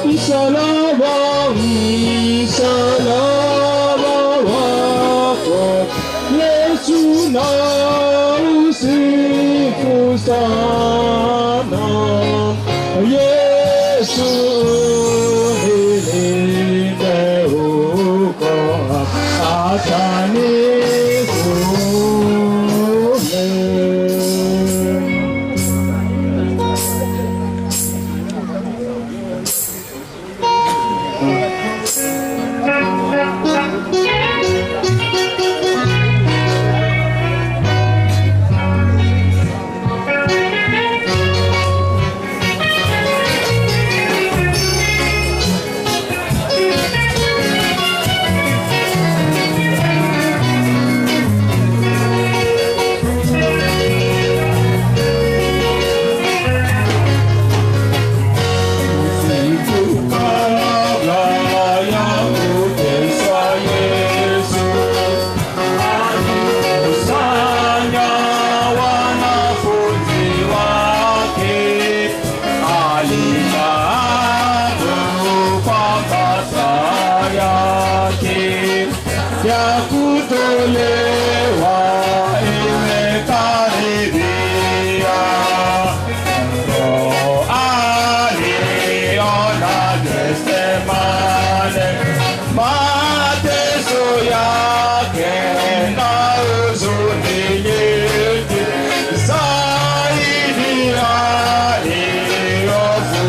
Msalaba, msalaba wako Yesu na usifu sana. Yesu nilinde huko hata ya kutolewa imekaribia. Roho aliona Getsemane, mateso yake na huzuni nyingi, zaidi aliyofu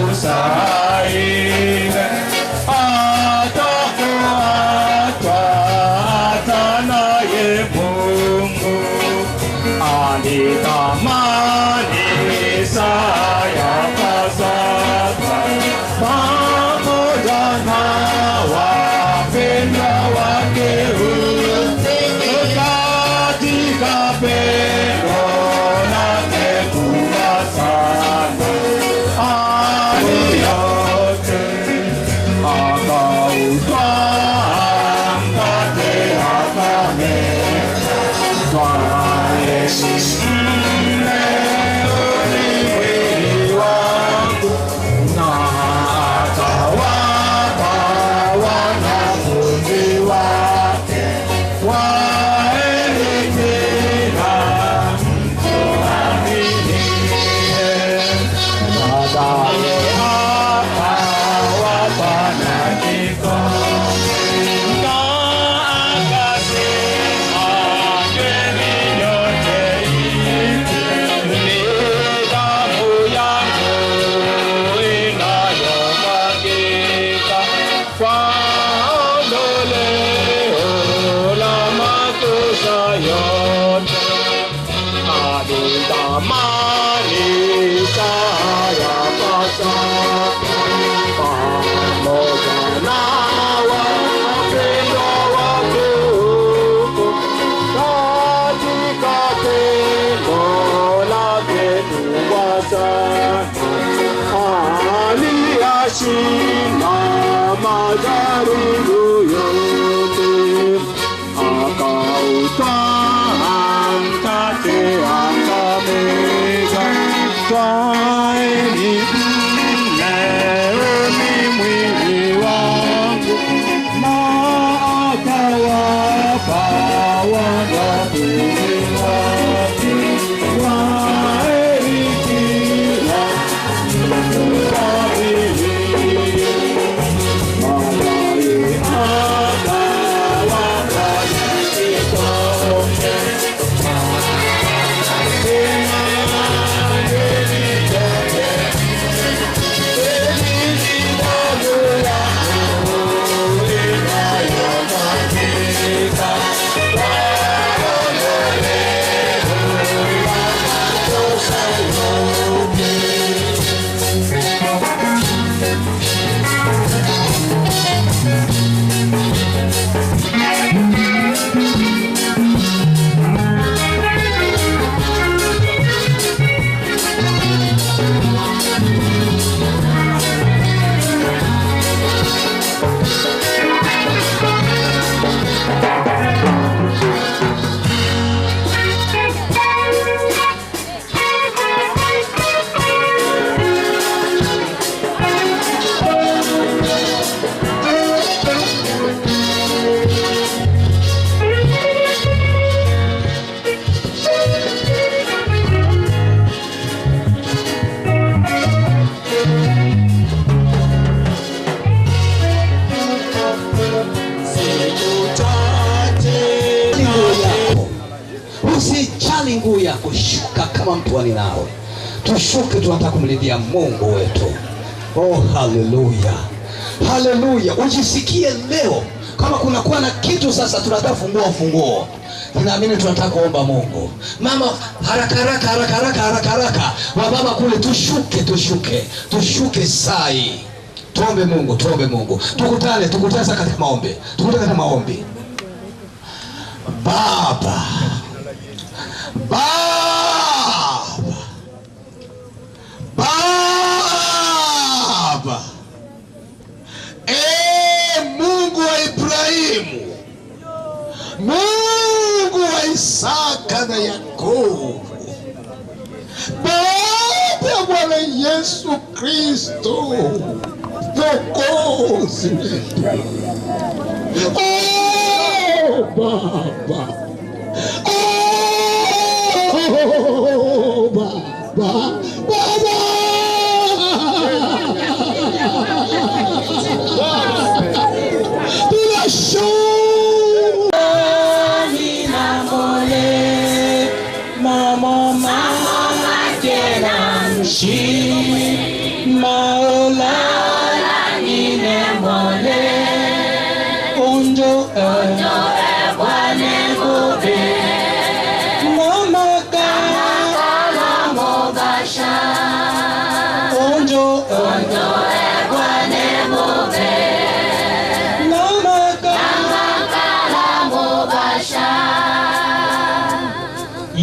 kushuka kama mtu wa Ninawi. Tushuke, tunataka kumlilia Mungu wetu. Oh, haleluya, haleluya. Ujisikie leo kama kunakuwa na kitu sasa tunataka funguo. Naamini tunataka kuomba Mungu. Mama, haraka. Wababa kule, tushuke sai. Tuombe Mungu. Tukutane sasa katika maombi. Baba, Mungu wa Ibrahimu, Mungu wa Isaka na Yakobo, Baba ya Bwana Yesu Kristo, Mwokozi wetu. Baba,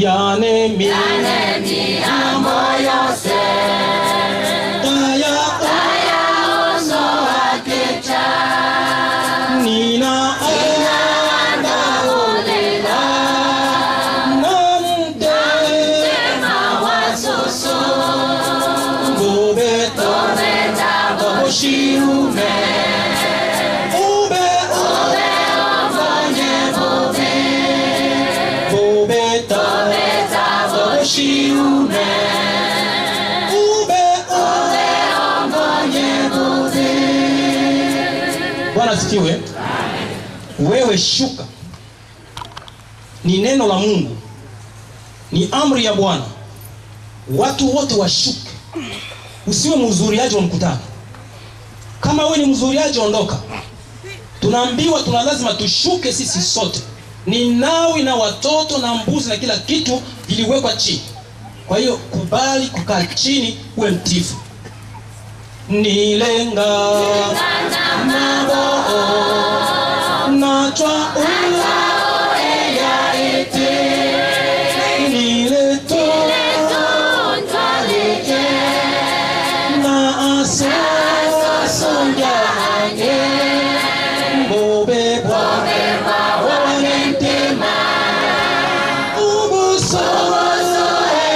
Yanemi amoyose Taya oso akecha Nina anda ulela Namte mawasuso Gobeta Goboshirume Bwana sikiwe. Wewe shuka. Ni neno la Mungu, ni amri ya Bwana. Watu wote washuke. Usiwe mhudhuriaji wa mkutano. Kama wewe ni mhudhuriaji, ondoka. Tunaambiwa lazima tushuke sisi sote. Ninawi na watoto na mbuzi na kila kitu viliwekwa chini. Kwa hiyo kubali kukaa chini, uwe mtifu. Nilenga nabo nachwa ya ete nileto ntaleke na asonjanye bobeba wanentema ubuso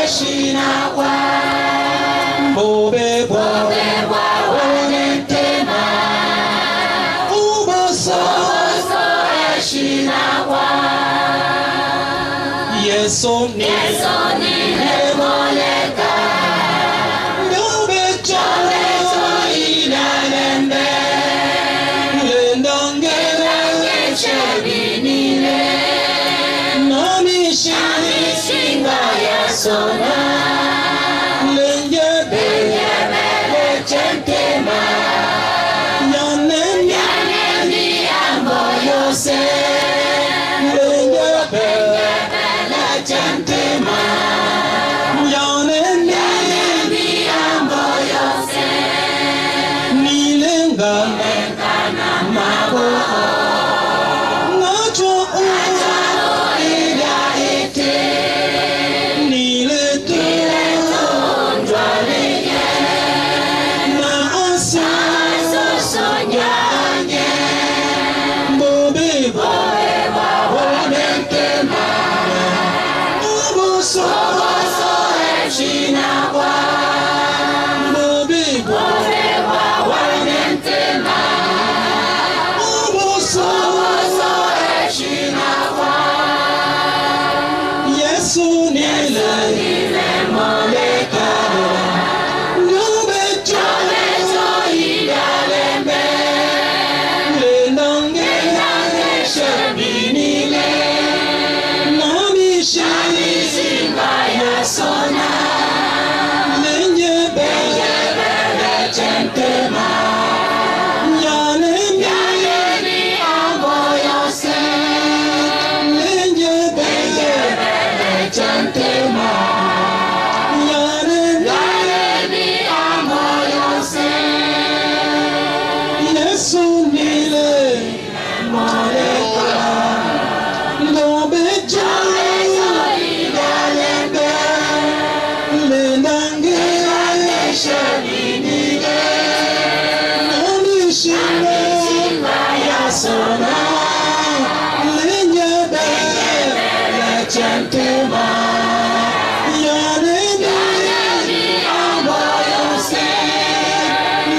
eshinakwa bobeba Yeso ni moleka Nyobecho inalembe Lendange chebinile Namishinga yasona Lenyebe lechentema Yanemi amboyose Lenyebe Chantema Yone chantema Yalemi amboyose Lenjebele chantema Yalemi amboyose Yesu nile moleka Lobe jalo igalebe Lendange shabinige Nonishime yasona Lenyebele chantema Yalemi amboyose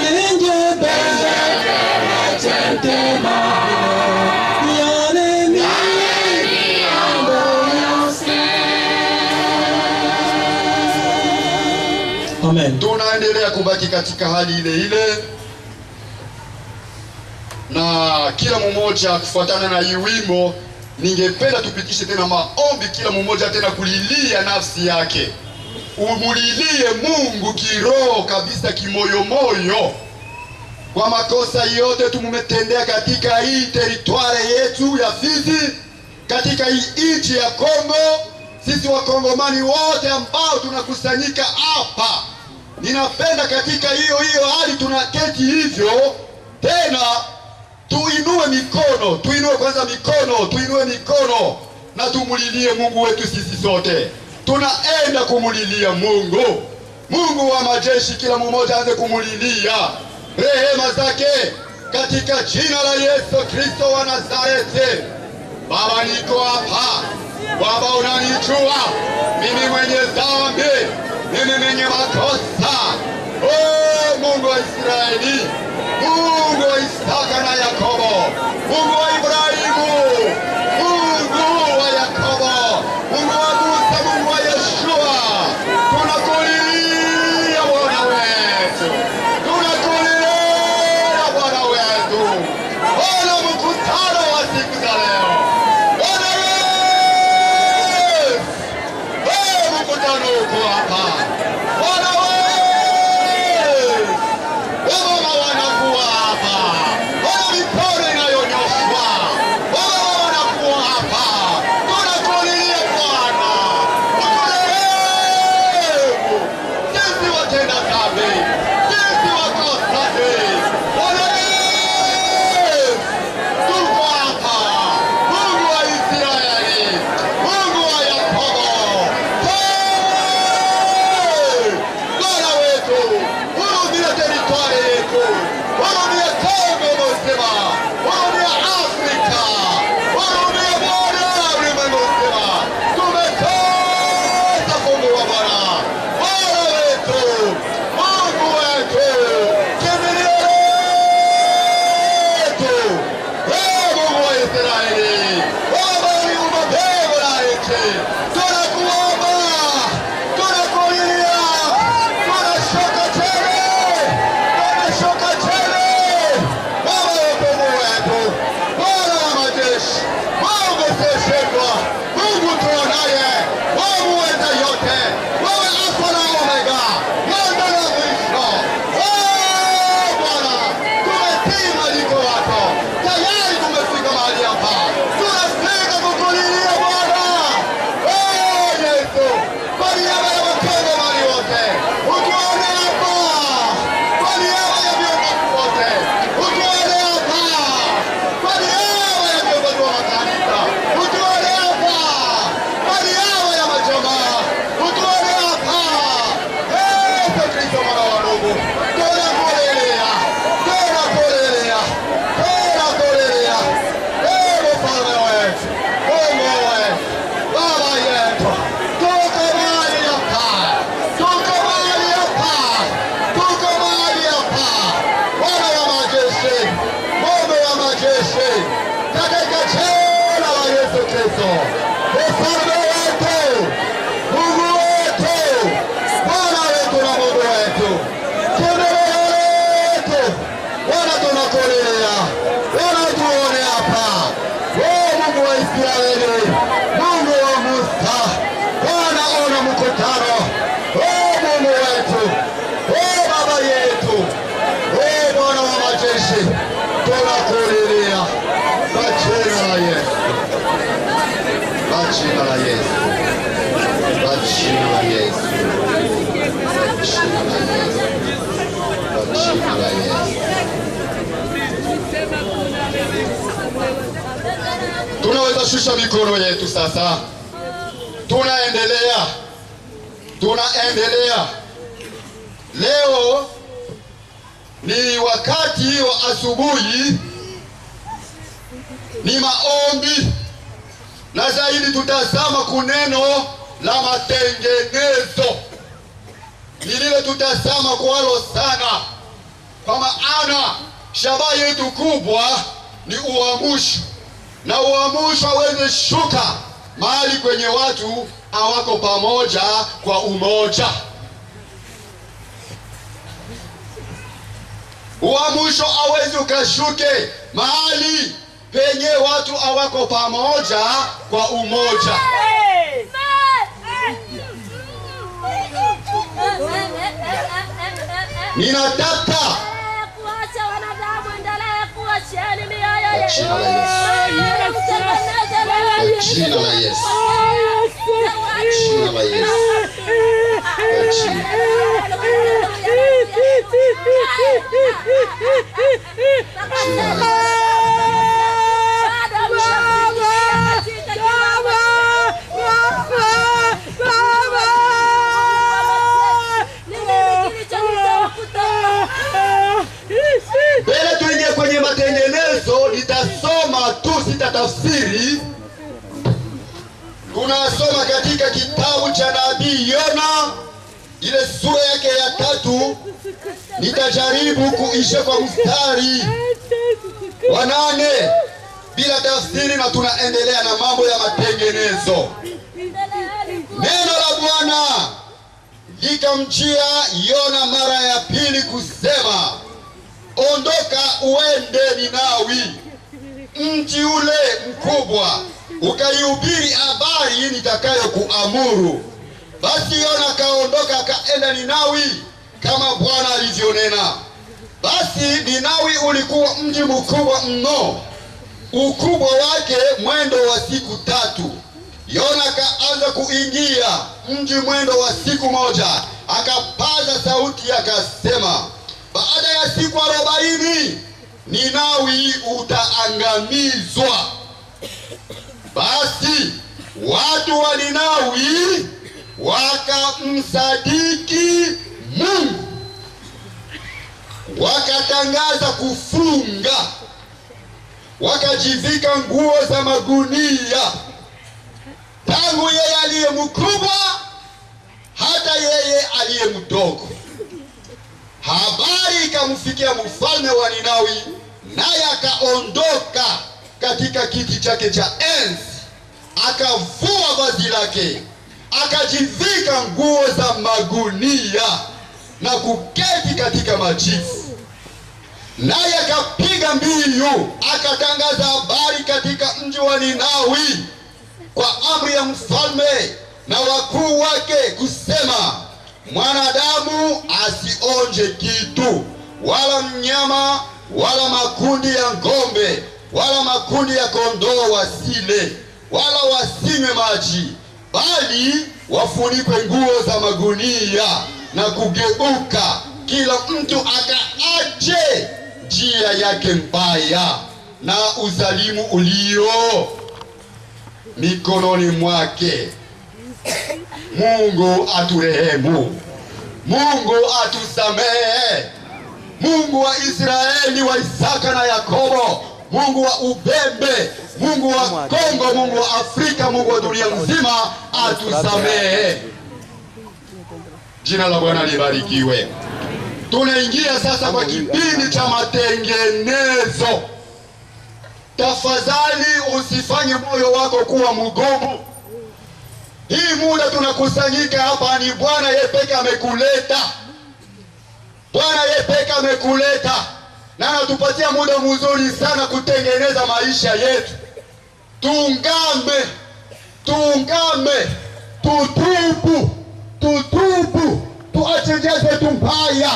Lenyebele chantema Yalemi amboyose. Amen. Tunaendelea kubaki katika hali ile ile, na kila mmoja kufuatana na hii wimbo, ningependa tupitishe tena maombi, kila mmoja tena kulilia nafsi yake, umulilie Mungu kiroho kabisa, kimoyomoyo, kwa makosa yote tumumetendea katika hii teritware yetu ya Fizi, katika hii nchi ya Kongo. Sisi wakongomani wote ambao tunakusanyika hapa, ninapenda katika hiyo hali tunaketi hivyo tena tuinue mikono, tuinue mikono na tumulilie Mungu wetu. Sisi sote tunaenda kumulilia Mungu, Mungu wa majeshi. Kila mmoja aanze kumulilia rehema zake katika jina la Yesu Kristo wa Nazareti. Baba, niko hapa Baba, unanijua mimi mwenye dhambi, mimi mwenye makosa. Oh Mungu wa Israeli, Mungu wa Isaka na Yakobo, Mungu wa Ibrahimu, Mungu wa Yakobo, Mungu wa Musa, Mungu wa Yeshua, tunakulilia Bwana wetu, tunakulilia Bwana wetu. Ona mkutano wa siku za leo, Bwana wetu, mkutano uko hapa Bwana wetu. Wamama wanakuwa hapa, wana mikono inayonyoshwa, wamama wanakuwa hapa. Tunakulilia Bwana, uturehemu sisi watenda dhambi, sisi wakosaji. Bwana Yesu, tuko hapa, Mungu wa Israeli, Mungu wa Yakobo. Bwana wetu, hurumia teritwari yetu, hurumia Kongo mzima, hurumia Afrika, hurumia Bwana ulimwengu mzima. Tumekosa kumjua Bwana, Bwana wetu, Mungu wetu, kimbilio letu. Mungu wa Israeli, Baba uliumba mbingu na nchi, tunakuomba, tunakulilia, tunashuka chini, Baba wokovu wetu, Bwana wa majeshi, Mungu usiyeshindwa, Mungu tuonaye, Mungu mweza yote, wewe Alfa na Omega, mwanzo na mwisho. Bwana, tumetii maliko yako, tayari tumefika mahali hapa, tunafika kukulilia Bwana. Yesu, kwa niaba ya Wakongomani wote, utuone hapa, kwa niaba ya viongozi wote, utuone hapa, kwa niaba ya viongozi wa makanisa, utuone hapa, kwa niaba ya majamaa, utuone hapa. Yesu Kristo mwana wa Mungu, tunakulilia, tunakulilia, tunakulilia. Mfalme wetu, Mungu wetu, Baba yetu, tuko mahali hapa, tuko mahali hapa, tuko mahali hapa. Bwana wa majeshi, Mungu wa majeshi, katika jina la Yesu Kristo, mfalme wetu, Mungu wetu, Bwana wetu na Mungu wetu, kimbilio letu, Bwana tunakulilia, Bwana tuone hapa. Mungu wa Israeli, Mungu wa Musa, Bwana ona mkutano. Mungu wetu, Baba yetu, jina la Yesu, kwa jina la Yesu, kwa jina la Yesu. Tunaweza shusha mikono yetu sasa. Tunaendelea. Leo ni wakati wa asubuhi, ni maombi, na zaidi tutazama kuneno la matengenezo. Ni lile tutazama kwalo sana, kwa maana shabaha yetu kubwa ni uamsho, na uamsho hawezi shuka mahali kwenye watu hawako pamoja kwa umoja. Uamsho hawezi ukashuke mahali penye watu hawako pamoja kwa umoja. Ninataka kuacha wanadamu endelee kuacheni mioyo kwa jina la Yesu, kwa jina la Yesu, kwa jina la Yesu, kwa jina. Mbele tuingie kwenye matengenezo, nitasoma tu, sitatafsiri. Tunasoma katika kitabu cha nabii Yona, ile sura yake ya 3. Nitajaribu kuisha kwa mstari wa 8 bila tafsiri, na tunaendelea na mambo ya matengenezo. Neno la Bwana likamjia Yona mara ya pili kusema, ondoka uende Ninawi, mji ule mkubwa, ukaihubiri habari nitakayokuamuru. Basi Yona akaondoka akaenda Ninawi kama Bwana alivyonena. Basi Ninawi ulikuwa mji mkubwa mno, ukubwa wake mwendo wa siku 3. Yona akaanza kuingia mji mwendo wa siku 1, akapaza sauti akasema, baada ya siku 40 Ninawi utaangamizwa. Basi watu wa Ninawi wakamsadiki Mungu, wakatangaza kufunga, wakajivika nguo za magunia, tangu yeye aliye mkubwa hata yeye aliye mdogo. Habari ikamfikia mfalme wa Ninawi, naye akaondoka katika kiti chake cha enzi, akavua vazi lake, akajivika nguo za magunia na kuketi katika majivu. Naye akapiga mbiu, akatangaza habari katika mji wa Ninawi kwa amri ya mfalme na wakuu wake kusema, mwanadamu asionje kitu, wala mnyama, wala makundi ya ng'ombe, wala makundi ya kondoo wasile, wala wasinywe maji, bali wafunikwe nguo za magunia na kugeuka, kila mtu akaache njia yake mbaya na uzalimu ulio mikononi mwake. Mungu aturehemu, Mungu atusamehe. Mungu wa Israeli, wa Isaka na Yakobo, Mungu wa Ubembe, Mungu wa Kongo, Mungu wa Afrika, Mungu wa dunia nzima atusamehe. Jina la Bwana libarikiwe. Tunaingia sasa kwa kipindi cha matengenezo. Tafadhali usifanye moyo wako kuwa mgumu. Hii muda tunakusanyika hapa ni Bwana yeye pekee amekuleta. Bwana yeye pekee amekuleta na anatupatia muda mzuri sana kutengeneza maisha yetu. Tuungame, tutubu, tuache njia zetu mbaya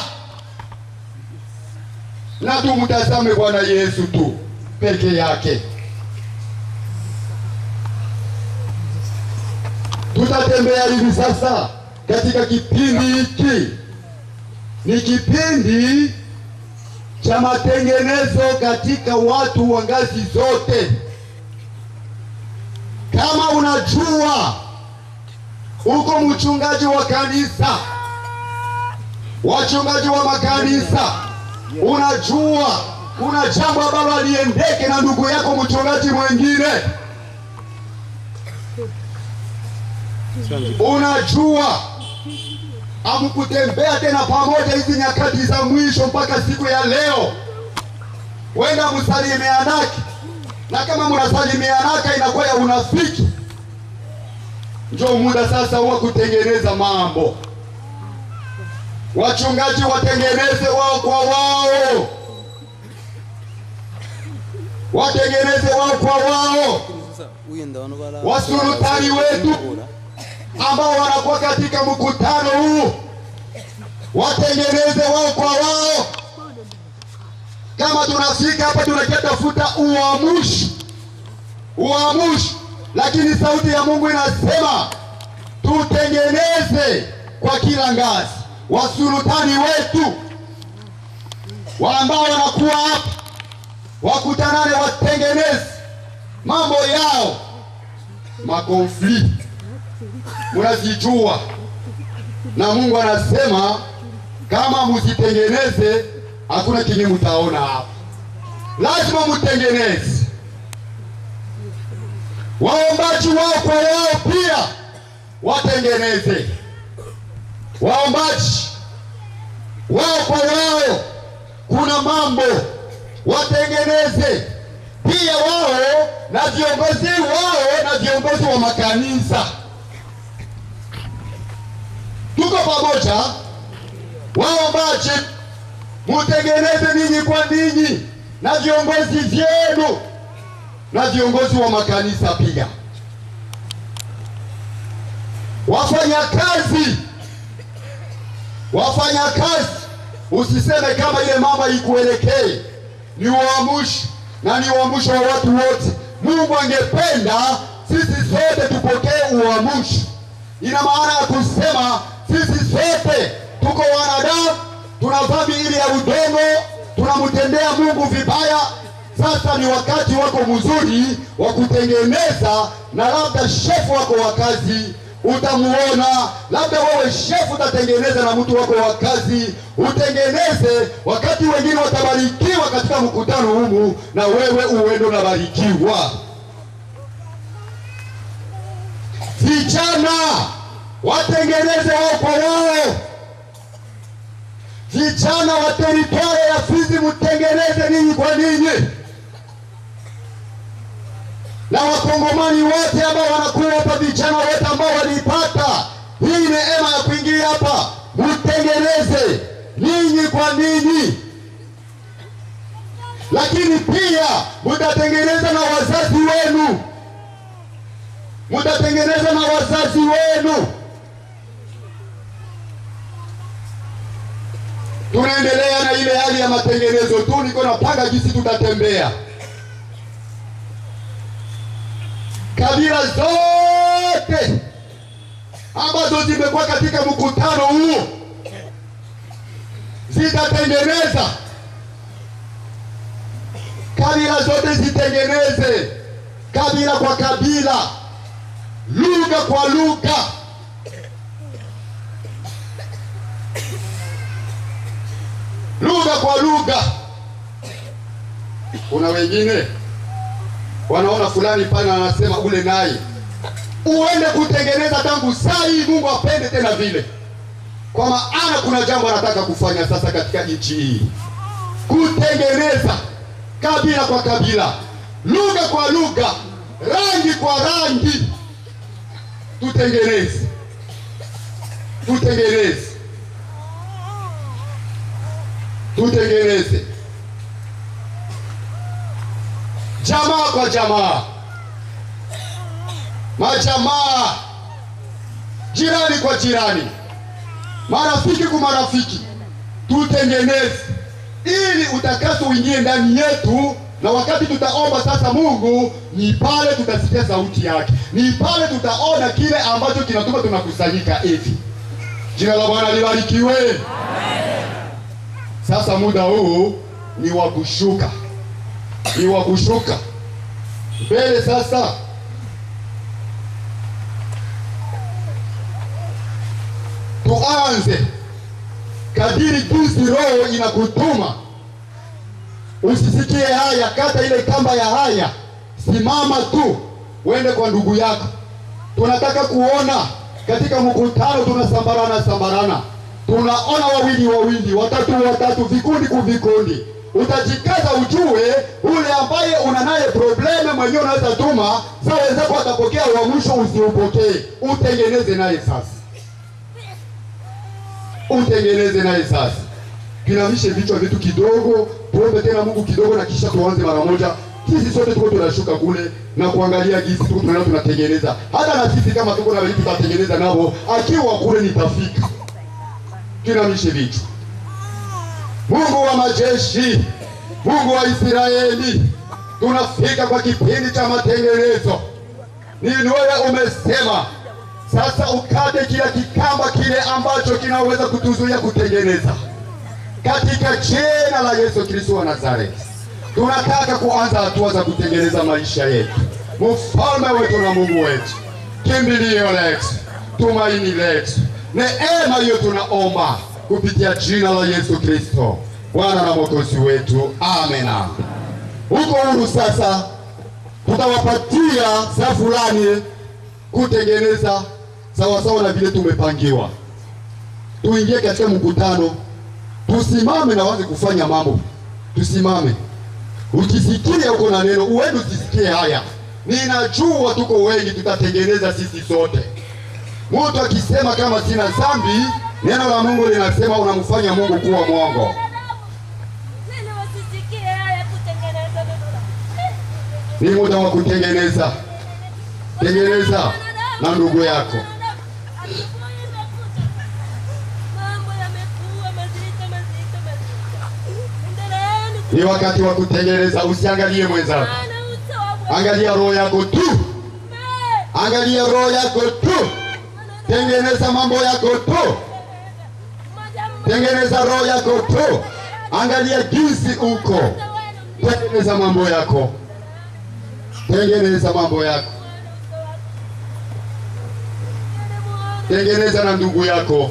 na tumtazame Bwana Yesu tu peke yake. tutatembea hivi sasa katika kipindi hiki. Ni kipindi cha matengenezo katika watu wa ngazi zote. Kama unajua uko mchungaji wa kanisa, wachungaji wa makanisa, unajua kuna jambo ambalo aliendeke na ndugu yako mchungaji mwingine, unajua hamkutembea tena pamoja hizi nyakati za mwisho mpaka siku ya leo, wenda msalimianake, na kama mnasalimianaka inakuwa ya unafiki. Njoo muda sasa wa kutengeneza mambo. Wachungaji watengeneze wao kwa wao, watengeneze wao kwa wao. Wasultani wetu ambao wanakuwa katika mkutano huu watengeneze wao kwa wao. Kama tunafika hapa tunatafuta uamushi, lakini sauti ya Mungu inasema tutengeneze kwa kila ngazi. Wasultani wetu ambao wanakuwa hapa wakutanane, watengeneze mambo yao. Makonflikt munazijua, na Mungu anasema kama msitengeneze hakuna kinyi mtaona hapa. Lazima mtengeneze. Waombaji wao kwa wao pia watengeneze. Waombaji wao kwa wao kuna mambo watengeneze pia, wao na viongozi wa makanisa. Tuko pamoja. Waombaji mutengeneze ninyi kwa ninyi na viongozi vyenu na viongozi wa makanisa pia. Wafanyakazi, usiseme kama ile mama ikuelekee. Ni uamushi na ni uamushi wa watu wote. Mungu angependa sisi sote tupokee uamushi. Ina maana ya kusema sisi sote tuko wanadamu, tuna dhambi ile ya udongo, tunamtendea Mungu vibaya. Sasa ni wakati wako mzuri wa kutengeneza, na labda shefu wako wa kazi utamuona, labda wewe shefu utatengeneza na mtu wako wa kazi utengeneze, wakati wengine watabarikiwa katika mkutano humu na wewe uende unabarikiwa. Vijana watengeneze wao kwa wao. Vijana wa teritwari ya Fizi mutengeneze ninyi kwa ninyi, na wakongomani wote ambao wanakuwa hapa, vijana wote ambao walipata hii neema ya kuingia hapa, mutengeneze ninyi kwa ninyi. Lakini pia mutatengeneza na wazazi wenu, mutatengeneza na wazazi wenu. Tunaendelea na ile hali ya matengenezo tu, niko napanga jinsi tutatembea. Kabila zote ambazo zimekuwa katika mkutano huu zitatengeneza. Kabila zote zitengeneze, kabila kwa kabila, lugha kwa lugha. Lugha kwa lugha. Kuna wengine wanaona fulani pale anasema ule naye uende kutengeneza tangu saa hii, Mungu apende tena vile, kwa maana kuna jambo anataka kufanya sasa katika nchi hii, kutengeneza kabila kwa kabila, lugha kwa lugha, rangi kwa rangi. Tutengeneze, tutengeneze, tutengeneze jamaa kwa jamaa, majamaa, jirani kwa jirani, marafiki kwa marafiki. Tutengeneze ili utakaso uingie ndani yetu Na wakati tutaomba sasa Mungu, ni pale tutasikia sauti yake, ni pale tutaona kile ambacho kinatuma tunakusanyika hivi. Jina la Bwana libarikiwe. Amen. Sasa muda huu ni wa kushuka, ni wa kushuka mbele. Sasa tuanze kadiri jinsi Roho inakutuma. Usisikie haya, kata ile kamba ya haya, simama tu, wende kwa ndugu yako. Tunataka kuona katika mkutano tunasambarana, tunaona wawili, watatu, vikundi kwa vikundi. Utajikaza ujue ule ambaye una naye probleme mwenyewe unaweza tuma, sawa wenzako atapokea wa mwisho usiupokee. Utengeneze naye sasa. Utengeneze naye sasa. Kinamishe vichwa vitu kidogo, tuombe tena Mungu kidogo na kisha tuanze mara moja. Sisi sote tuko tunashuka kule na kuangalia jinsi tuko tunatengeneza. Hata na sisi kama tuko na vitu tutatengeneza nao, akiwa kule nitafika. Kinamishe vichwa. Mungu wa majeshi, Mungu wa Israeli, tunafika kwa kipindi cha matengenezo. Ni wewe umesema sasa ukate kila kikamba kile ambacho kinaweza kutuzuia kutengeneza. Katika jina la Yesu Kristo wa Nazareti, tunataka kuanza hatua za kutengeneza maisha yetu. Mfalme wetu na Mungu wetu, kimbilio letu, tumaini letu, neema hiyo tunaomba kupitia jina la Yesu Kristo, Bwana na Mwokozi wetu. Amen. Huko huru sasa, tutawapatia saa fulani kutengeneza sawasawa na vile tumepangiwa. Tuingie katika mkutano, tusimame na wazi kufanya mambo. Tusimame. Ukisikia uko na neno, uende usisikie haya. Ninajua tuko wengi, tutatengeneza sisi sote. Mtu akisema kama sina dhambi, neno la Mungu linasema unamfanya Mungu kuwa mwongo. Ni muda wa kutengeneza. Tengeneza na ndugu yako. Ni wakati wa kutengeneza. Usiangalie mwenzako, angalia roho yako tu. Angalia roho yako tu. Tengeneza mambo yako tu. Tengeneza roho yako tu. Angalia jinsi uko. Tengeneza mambo yako. Tengeneza mambo yako. Tengeneza na ndugu yako.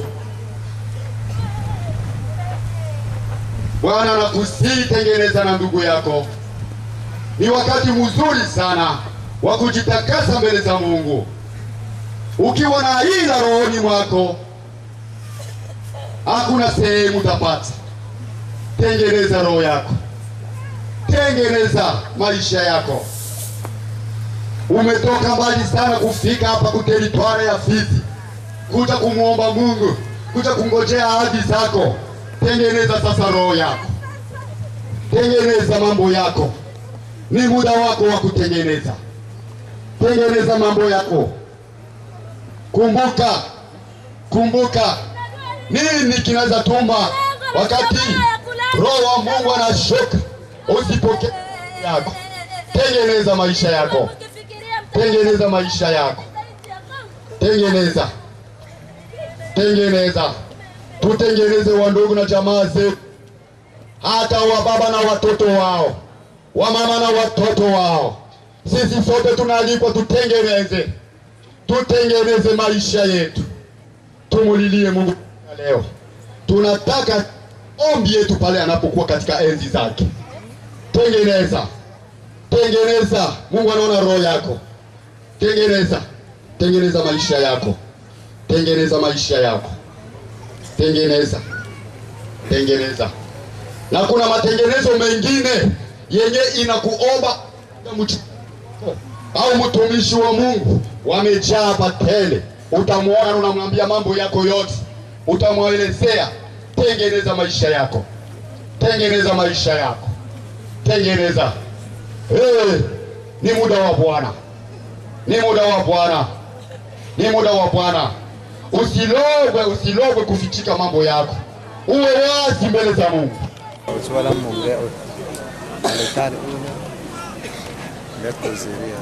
Bwana anakusihi, tengeneza na ndugu yako. Ni wakati mzuri sana wa kujitakasa mbele za Mungu. Ukiwa na ila rohoni mwako, hakuna sehemu utapata. Tengeneza roho yako. Tengeneza maisha yako. Umetoka mbali sana kufika hapa kuteritware ya Fizi, kuja kumuomba Mungu, kuja kungojea ahadi zako. Tengeneza sasa roho yako. Tengeneza mambo yako. Ni muda wako wa kutengeneza. Tengeneza mambo yako. Kumbuka nini kinaweza tuma wakati Roho wa Mungu anashuka usipokee yako. Tengeneza maisha yako. Tengeneza maisha yako. Tengeneza. Tutengeneze wandugu na jamaa zetu, hata wa baba na watoto wao, wa mama na watoto wao. Sisi sote tunaalikwa tutengeneze maisha yetu. Tumulilie Mungu leo. Tunataka ombi yetu pale anapokuwa katika enzi zake. Tengeneza. Mungu anaona roho yako. Tengeneza maisha yako. Tengeneza maisha yako. Tengeneza. Na kuna matengenezo mengine yenye inakuomba au mtumishi wa Mungu wamejaa hapa tele. Utamuona na unamwambia mambo yako yote. Utamwelezea. Tengeneza maisha yako. Ni muda wa Bwana. Usilogwe kufichika mambo yako. Uwe wazi mbele za Mungu. Marekani uno. Ndio kuziria.